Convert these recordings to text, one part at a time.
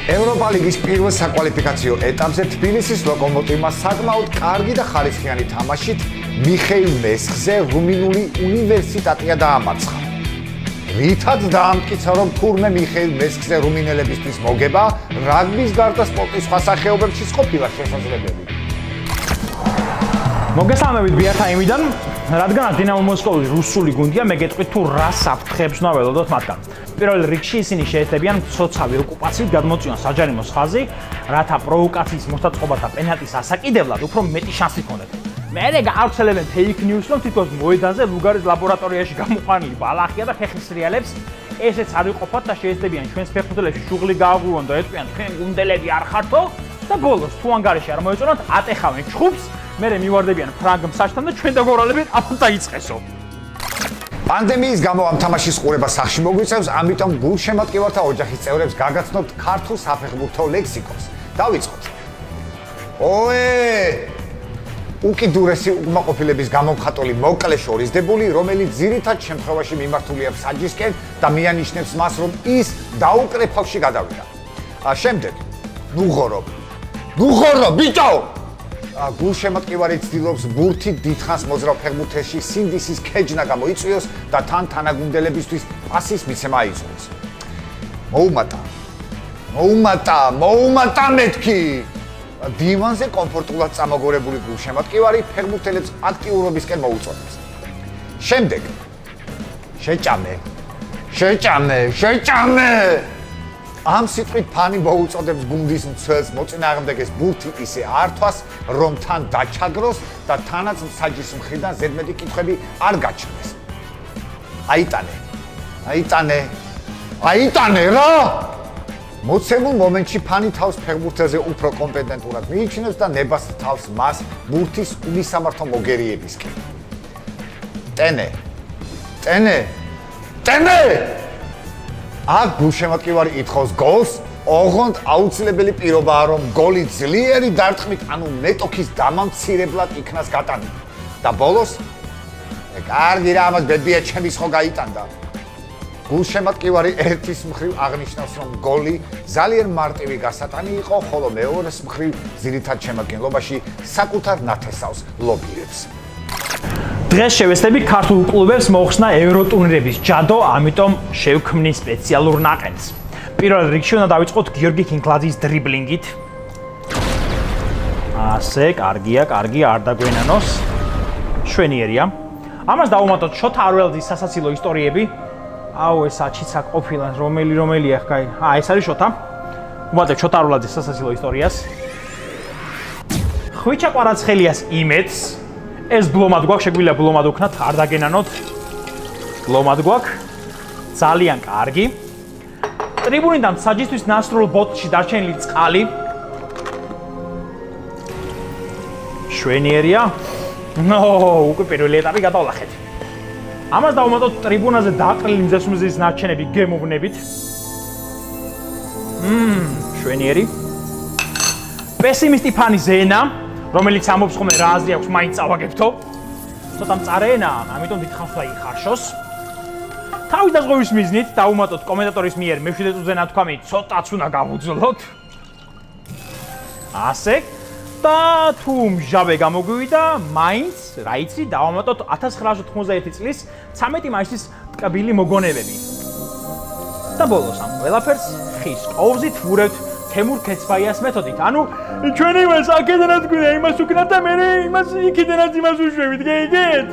ევროპა ლიგის პირველ საკვალიფიკაციო ეტაპზე თბილისის ლოკომოტივმა საკმაოდ კარგი და ხარისხიანი თამაშით მიხეილ მესხზე რუმინული უნივერსიტეტია დაამარცხა. რითაც დაამტკიცა, რომ თურმე მიხეილ მესხზე რუმინელებისთვის მოგება რაგბის გარდა სპორტის სხვა სახეობებშიც ყოფილა შესაძლებელი. მოგესალმებით ბიათაიმიდან, რადგანაც დინამო მოსკოვის რუსული გუნდია, მე გეტყვით თუ რა საფრთხეებს უნდა ველოდოთ მათგან. პირველ რიგში ისინი შეეცდებიან მცოცავი ოკუპაციით გადმოწვიონ საჯარიმოს ხაზი, რათა პროვოკაციის მოსაწყობად და პენალტის ასაკიდებლად უფრო მეტი შანსი ჰქონდეთ. მერე გაავრცელებენ fake news, რომ თითქოს მოედანზე ლუგარის ლაბორატორიაში გამოყვანილი ბალახია და ფეხისრიალებს ესეც არ იყოფათ და შეეცდებიან ჩვენს ფეხბურთელებში შუღლი გააღვივონ და ეტყვიან თქვენ გუნდელები არ ხართო და ბოლოს თუ ანგარიში არ მოეწონათ ატეხავენ ჩხუბს, მერე მივარდებიან ფრანგ მსაჯთან და ჩვენ დაგორალებით ამას დაიწყესო. პანდემიის გამო ამ თამაშის ყურება სახში მოგვიწევს, ამიტომ გულშემატკივართა ოჯახის წევრებს გაგაცნობთ ქართულ საფეხბურთო ლექსიკონს. დავიწყოთ. უკიდურესი უკმაყოფილების გამომხატული მოკლე შორისდებული, რომელიც ძირითად შემთხვევაში მიმართულია მსაჯისკენ და მიანიშნებს მას, რომ ის დაუკრეფავში გადავიდა. შემდეგ, ნუღორო, ბიჭო! გულშემატკივარი ცდილობს ბურთით დიდხანს მოძრავ ფეხბურთელში სინდისის ქეჯნა გამოიწვიოს და თან თანაგუნდელებისთვის პასის მიცემა აიძულოს. მოუმატა მეთქი! დივანზე კომფორტულად წამოგორებული გულშემატკივარი ფეხბურთელებს აქტიურობისკენ მოუწოდებს. შემდეგ, შეჭამე! ამ სიტყვით ფანი მოუწოდებს გუნდის მცველს მოწინააღმდეგეს ბურთი ისე ართვას, რომ თან დაჩაგროს და თანაც მსაჯის მხრიდან ზედმეტი კითხვები არ გაჩნდეს. აიტანე რა! მოცემულ მომენტში ფანი თავს ფეხბურთელზე უფრო კომპეტენტურად მიიჩნევს და ნებას თავს მას ბურთის უმისამართო მოგერიებისკენ. ტენე! აქ გულშემატკივარი ითხოვს გოლს, ოღონდ აუცილებელი პირობაა, რომ გოლი ძლიერი დარტყმით, ანუ მეტოქის დამამცირებლად იქნას გატანილი. და ბოლოს, კარგი რა, ამას ბებია ჩემის ხო გაიტანდა. გულშემატკივარი ერთის მხრივ აღნიშნავს, რომ გოლი ძალიან მარტივი გასატანი იყო, ხოლო მეორეს მხრივ ძირითად შემადგენლობაში საკუთარ ნათესავს ლობირებს. დღეს შევეცდები ქართულ კლუბებს მოხსნა ევროტურნირების ჯადო, ამიტომ შევქმნი სპეციალურ ნაყენს. პირველ რიგში უნდა დავიწყოთ გიორგი კინკლაძის დრიბლინგით. ასე, კარგია, არ დაგვენანოს. შვენიერია. ამას დავუმატოთ შოთა არველძის სასაცილო ისტორიები. ეს აჩიცა ყოფილა რომელია ხაი. ეს არის შოთა. ვუმატებ შოთა არველძის სასაცილო ისტორიას. ხვიჩა კვარაცხელიას იმედს. ეს ბლომად გვაქვს, შეგვიძლია ბლომად ვქნათ, არ დაგენანოთ. ბლომად გვაქვს. ძალიან კარგი. ტრიბუნიდან მსაჯისთვის ნასრულ ბოთლში დარჩენილი წყალი. შვენიერია. უკვე პირველი ეტაპი გადავლახეთ. ამას დავუმატოთ ტრიბუნაზე დაყრილი მზესუმზის ნარჩენები გემოვნებით. შვენიერი. პესიმისტი ფანი ზენა, რომელიც ამბობს ხოლმე რა აზრი აქვს, მაინც წავაგებთო. ცოტა მწარე ენაა, ამიტომ დიდხანს უნდა იხარშოს. თავის დაზღვევის მიზნით დავუმატოთ კომენტატორის მიერ მე-7 წუთზე ნათქვამი, ცოტაც უნდა გავუძლოთ. ასე და თუ მჟავე გამოგვივიდა, მაინც რა იცი, დავუმატოთ 1991 წლის 13 მაისის ტკბილი მოგონებები. და ბოლოს ამ ყველაფერს ხის ყოვზით ვურევთ თემურ ქეცბაიას მეთოდით. ანუ ჩვენ იმას აქედანაც გვინდა იმას ვქნათ და მე იმას იქიდანაც იმას უშვებით, გეიგეთ?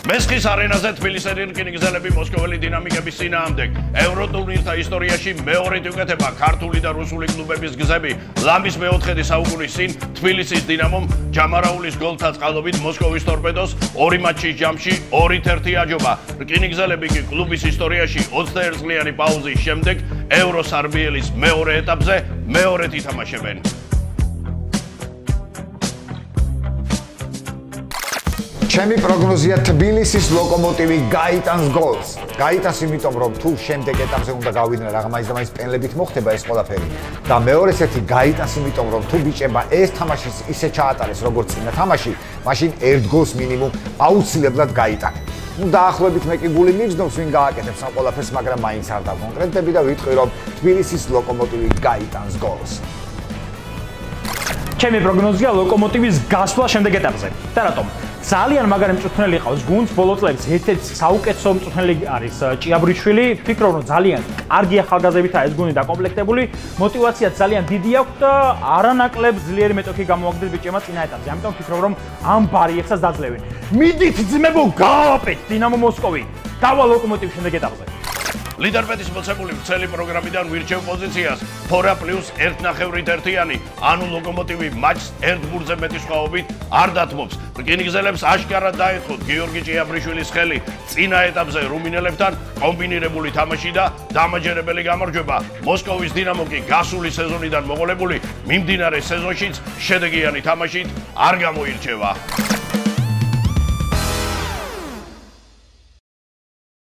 მესხის არენაზე თბილისელი რკინიგზელები მოსკოველი დინამიკების წინააღმდეგ. ევროტურნირთა ისტორიაში მეორედ უკეთება ქართული და რუსული კლუბების გზები. ლამის მეოთხედი საუკუნის წინ თბილისის დინამომ ჯამარაულის გოლთა წყალობით მოსკოვის ტორპედოს 2 მატჩის ჯამში 2-1 აჯობა. რკინიგზელები კი კლუბის ისტორიაში 21 წლიანი პაუზის შემდეგ ევროსარბიელის მეორე ეტაპზე მეორედ ითამაშებენ. ჩემი პროგნოზია თბილისის ლოკომოტივი გაიტანს გოლს. გაიტანს იმიტომ, რომ თუ შემდეგ ეტაპზე უნდა გავიდნენ რა მაინც პენლებით მოხდება ეს ყველაფერი. და მეორეს ერთი გაიტანს იმიტომ, რომ თუ ბიჭება ეს თამაშიც ისე ჩაატარეს როგორც წინა თამაში, მაშინ ერთ გოლს მინიმუმ აუცილებლად გაიტანენ. ნუ დაახლოებით მე კი გული მიგზნობს ვინ გააკეთებს ამ ყველაფერს, მაგრამ მაინც არ დაკონკრეტები და ვიტყვი რომ თბილისის ლოკომოტივი გაიტანს გოლს. ჩემი პროგნოზია ლოკომოტივის გასვლა შემდეგ ეტაპზე. და რატომ? ძალიან მაგარი მწვრთნელი ყავს გუნდს, ბოლო წლების ერთ-ერთი საუკეთესო მწვრთნელი არის ჭიაბრიშვილი. ვფიქრობ რომ ძალიან კარგი ახალგაზრდებითაა ეს გუნდი დაკომპლექტებული, мотиваცია ძალიან დიდი აქვს და არანაკლებ ძლიერი მეტოქი გამოაგდეთ ბიჭებმა წინა ეტაპზე. ამიტომ ვფიქრობ რომ ამ ბარიებსაც დაძლევენ. მიდით ძმებო, გავაპეთ დინამო მოსკოვი. დავა ლოკომოტივის შემდეგ ეტაპზე. ლიდერბეთის მოცემული ვრცელი პროგრამიდან ვირჩევ პოზიციას ფორა პლუს 1.1-იანი, ანუ ლოკომოტივი მატჩს ერთ ბურთზე მეტი სხვაობით არ დათმობს. რკინიგზელებს აშკარად დაეთხოთ გიორგი ჭიაბრიშვილის ხელი წინა ეტაპზე რუმინელებთან კომბინირებული თამაში და დამაჯერებელი გამარჯვება. მოსკოვის დინამო კი გასული სეზონიდან მოყოლებული მიმდინარე სეზონშიც შედეგიანი თამაშით არ გამოირჩევა.